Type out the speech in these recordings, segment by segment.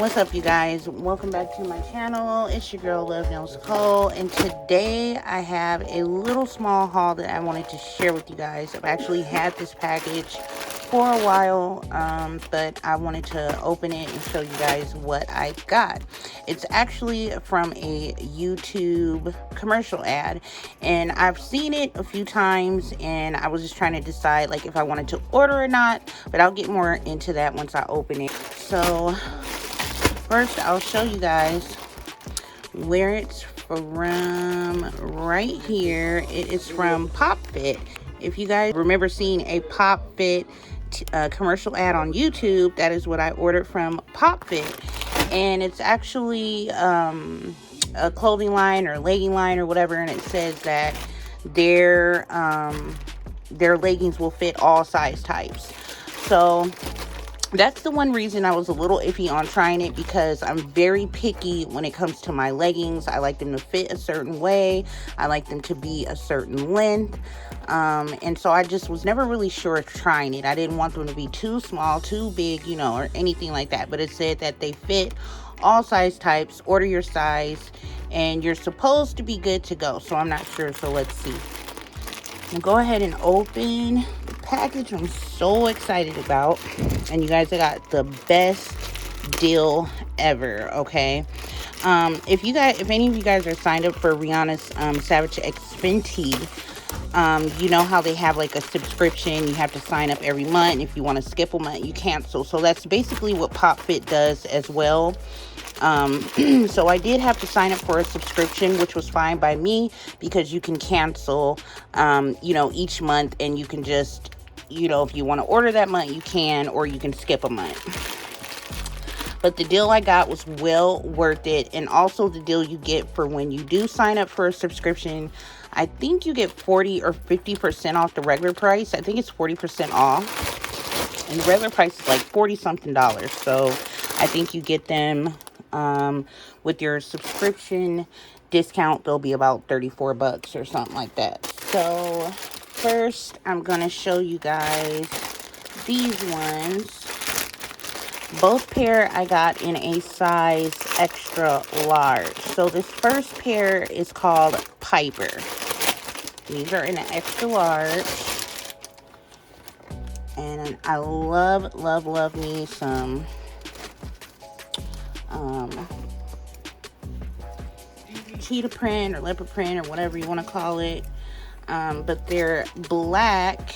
What's up, you guys? Welcome back to my channel. It's your girl LuvNailsNicole, and today I have a little small haul that I wanted to share with you guys. I've actually had this package for a while, but I wanted to open it and show you guys what I got. It's actually from a YouTube commercial ad, and I've seen it a few times, and I was just trying to decide like if I wanted to order or not, but I'll get more into that once I open it. So first, I'll show you guys where it's from right here. It is from PopFit. If you guys remember seeing a PopFit commercial ad on YouTube, that is what I ordered from PopFit. And it's actually a clothing line or legging line or whatever, and it says that their leggings will fit all size types. So that's the one reason I was a little iffy on trying it, because I'm very picky when it comes to my leggings. I like them to fit a certain way. I like them to be a certain length. And so I just was never really sure of trying it. I didn't want them to be too small, too big, you know, or anything like that. But it said that they fit all size types. Order your size and you're supposed to be good to go. So I'm not sure. So let's see. I'll go ahead and open the package I'm so excited about. And you guys, I got the best deal ever, okay? If any of you guys are signed up for Rihanna's Savage X Fenty, you know how they have like a subscription. You have to sign up every month. If you want to skip a month, you cancel. So that's basically what PopFit does as well. So I did have to sign up for a subscription, which was fine by me, because you can cancel, you know, each month, and you can just, you know, if you want to order that month, you can, or you can skip a month. But the deal I got was well worth it. And also the deal you get for when you do sign up for a subscription, I think you get 40 or 50% off the regular price. I think it's 40% off. And the regular price is like 40 something dollars. So I think you get them with your subscription discount, they'll be about 34 bucks or something like that. So first, I'm gonna show you guys these ones. Both pair I got in a size extra large. So this first pair is called Piper. These are in an extra large. And I love me some cheetah print or leopard print or whatever you want to call it. But they're black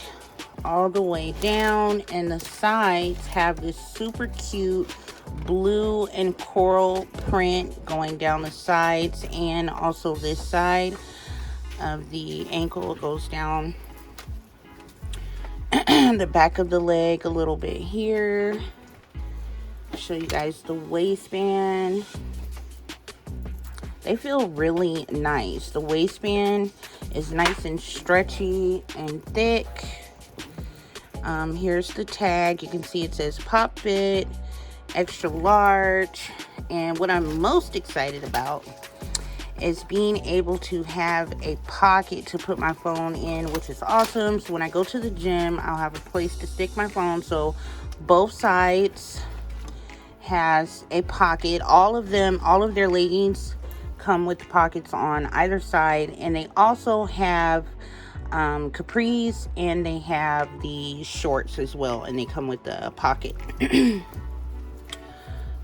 all the way down, and the sides have this super cute blue and coral print going down the sides, and also this side of the ankle goes down the back of the leg a little bit here. I'll show you guys the waistband. They feel really nice. The waistband is nice and stretchy and thick. Here's the tag. You can see it says PopFit extra large. And what I'm most excited about is being able to have a pocket to put my phone in, which is awesome. So when I go to the gym, I'll have a place to stick my phone. So both sides has a pocket. All of their leggings come with pockets on either side, and they also have capris, and they have the shorts as well, and they come with the pocket.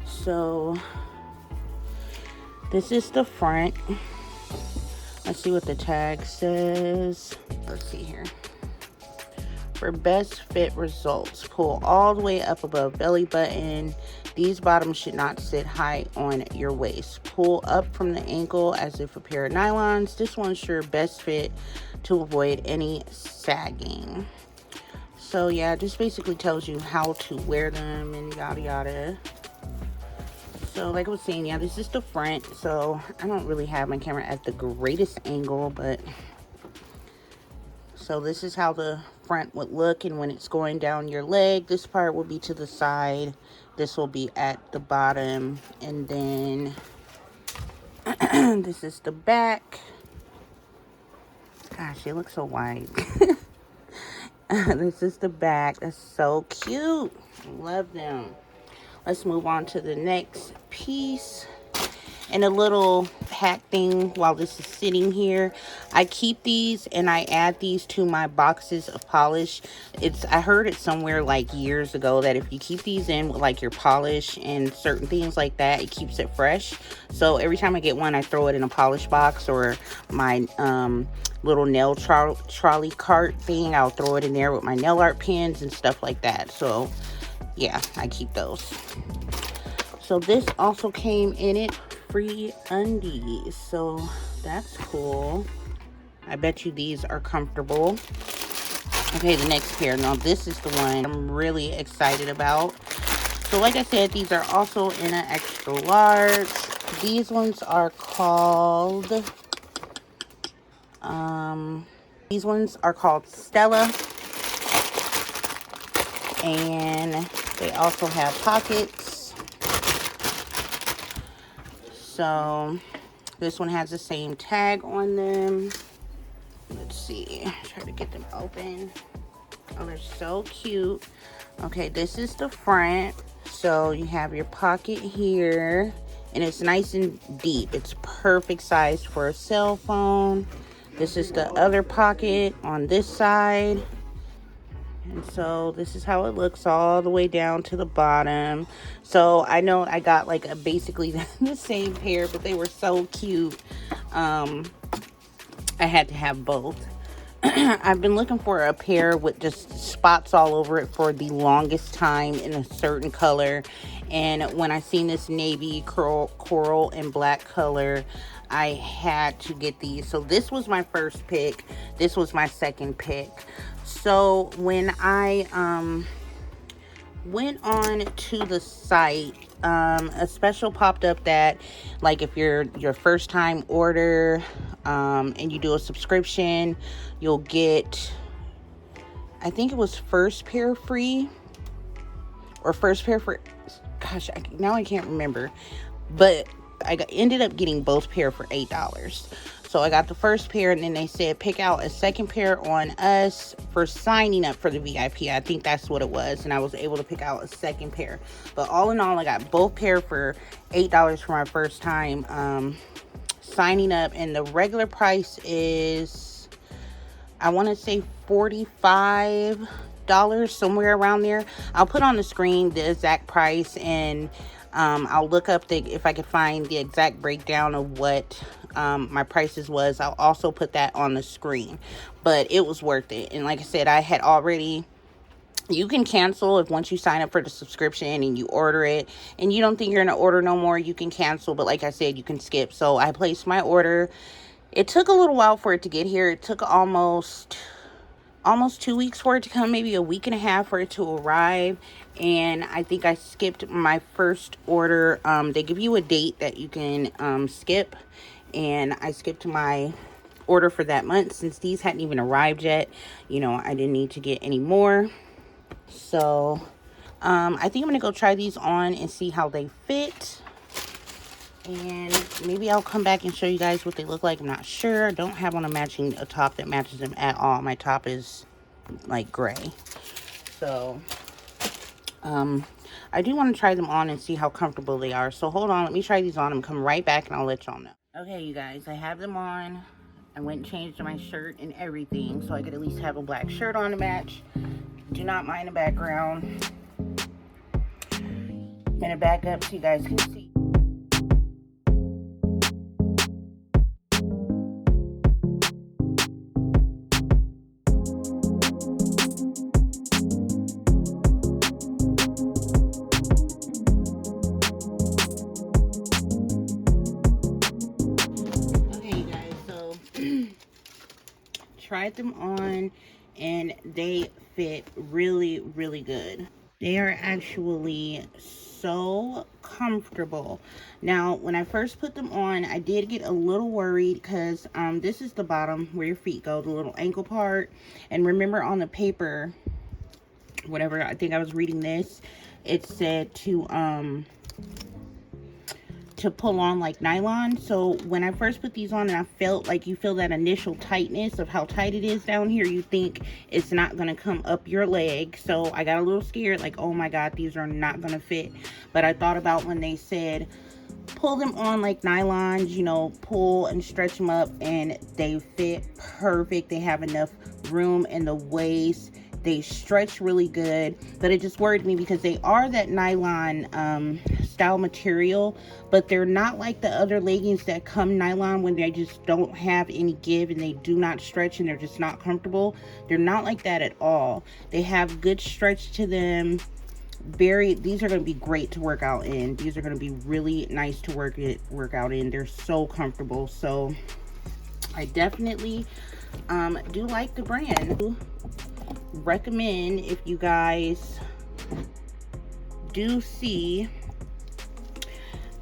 So this is the front. Let's see what the tag says. Let's see here. For best fit results, pull all the way up above belly button. These bottoms should not sit high on your waist. Pull up from the ankle as if a pair of nylons. This one's your best fit to avoid any sagging. So yeah, it just basically tells you how to wear them and yada yada. So like I was saying, yeah, this is the front. So I don't really have my camera at the greatest angle, but so this is how the front would look. And when it's going down your leg, this part will be to the side. This will be at the bottom. And then this is the back. Gosh, it looks so wide. This is the back. That's so cute. Love them. Let's move on to the next piece. And a little hack thing while this is sitting here, I keep these and I add these to my boxes of polish. I heard it somewhere like years ago that if you keep these in with like your polish and certain things like that, it keeps it fresh. So every time I get one, I throw it in a polish box, or my little nail trolley cart thing, I'll throw it in there with my nail art pens and stuff like that. So yeah, I keep those. So this also came in it free undies, so that's cool. I bet you these are comfortable. Okay, the next pair. Now this is the one I'm really excited about. So like I said, these are also in an extra large. These ones are called Stella, and they also have pockets. So this one has the same tag on them. Let's see, try to get them open. Oh, they're so cute. Okay, this is the front. So you have your pocket here, and it's nice and deep. It's perfect size for a cell phone. This is the other pocket on this side. And so this is how it looks all the way down to the bottom. So I know I got like basically the same pair, but they were so cute. I had to have both. I've been looking for a pair with just spots all over it for the longest time in a certain color. And when I seen this navy, coral, and black color, I had to get these. So this was my first pick. This was my second pick. So when I went on to the site, a special popped up that like if you're your first time order and you do a subscription, you'll get, I think it was first pair free or first pair for, gosh, now I can't remember, but I ended up getting both pair for $8. So I got the first pair, and then they said pick out a second pair on us for signing up for the VIP. I think that's what it was. And I was able to pick out a second pair. But all in all, I got both pair for $8 for my first time signing up. And the regular price is, I want to say $45, somewhere around there. I'll put on the screen the exact price, and I'll look up if I can find the exact breakdown of what my prices was. I'll also put that on the screen, but it was worth it. And like I said, I had already, you can cancel if once you sign up for the subscription and you order it and you don't think you're gonna order no more, you can cancel. But like I said, you can skip. So I placed my order. It took a little while for it to get here. It took almost 2 weeks for it to come, maybe a week and a half for it to arrive. And I think I skipped my first order. They give you a date that you can skip, and I skipped my order for that month since these hadn't even arrived yet. You know, I didn't need to get any more. So I think I'm gonna go try these on and see how they fit, and maybe I'll come back and show you guys what they look like. I'm not sure. I don't have on a top that matches them at all. My top is like gray. So I do want to try them on and see how comfortable they are. So hold on, let me try these on and come right back and I'll let y'all know. Okay, you guys, I have them on. I went and changed my shirt and everything so I could at least have a black shirt on to match. Do not mind the background. I'm gonna back up so you guys can see. Tried them on and they fit really, really good. They are actually so comfortable. Now, when I first put them on, I did get a little worried because this is the bottom where your feet go, the little ankle part. And remember on the paper, whatever, I think I was reading this, it said to to pull on like nylon. So when I first put these on and I felt like, you feel that initial tightness of how tight it is down here, you think it's not gonna come up your leg. So I got a little scared, like, oh my god, these are not gonna fit. But I thought about when they said pull them on like nylons, you know, pull and stretch them up, and they fit perfect. They have enough room in the waist. They stretch really good, but it just worried me because they are that nylon style material, but they're not like the other leggings that come nylon when they just don't have any give and they do not stretch and they're just not comfortable. They're not like that at all. They have good stretch to them. These are going to be great to work out in. These are going to be really nice to work out in. They're so comfortable. So I definitely do like the brand. Recommend, if you guys do see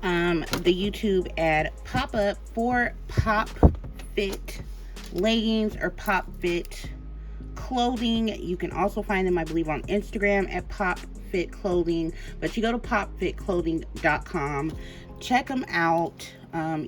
the YouTube ad pop up for Pop Fit leggings or Pop Fit clothing. You can also find them, I believe, on Instagram at Pop Fit Clothing, but you go to popfitclothing.com, check them out.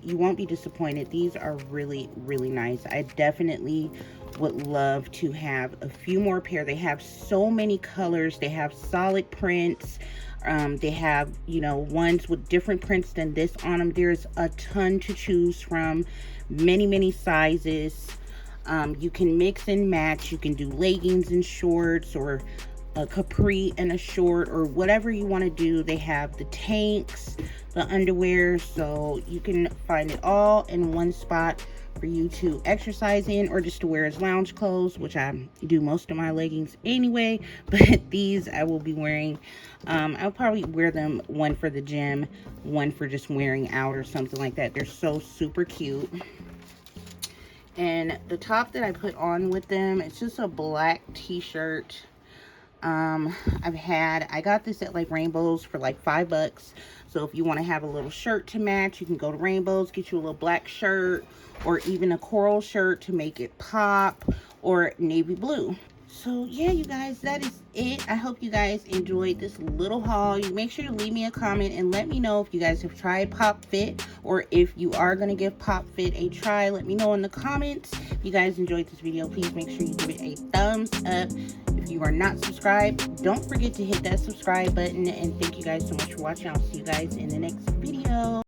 You won't be disappointed. These are really, really nice. I definitely would love to have a few more pair. They have so many colors. They have solid prints. They have, you know, ones with different prints than this on them. There's a ton to choose from, many sizes. You can mix and match. You can do leggings and shorts, or a capri and a short, or whatever you want to do. They have the tanks, the underwear, so you can find it all in one spot for you to exercise in, or just to wear as lounge clothes, which I do most of my leggings anyway. But these I will be wearing, I'll probably wear them, one for the gym, one for just wearing out or something like that. They're so super cute. And the top that I put on with them, it's just a black t-shirt. I got this at like Rainbows for like $5. So if you want to have a little shirt to match, you can go to Rainbows, get you a little black shirt, or even a coral shirt to make it pop, or navy blue. So yeah, you guys, that is it. I hope you guys enjoyed this little haul. You make sure to leave me a comment and let me know if you guys have tried Pop Fit, or if you are going to give Pop Fit a try. Let me know in the comments. If you guys enjoyed this video, please make sure you give it a thumbs up. If you are not subscribed, don't forget to hit that subscribe button. And thank you guys so much for watching. I'll see you guys in the next video.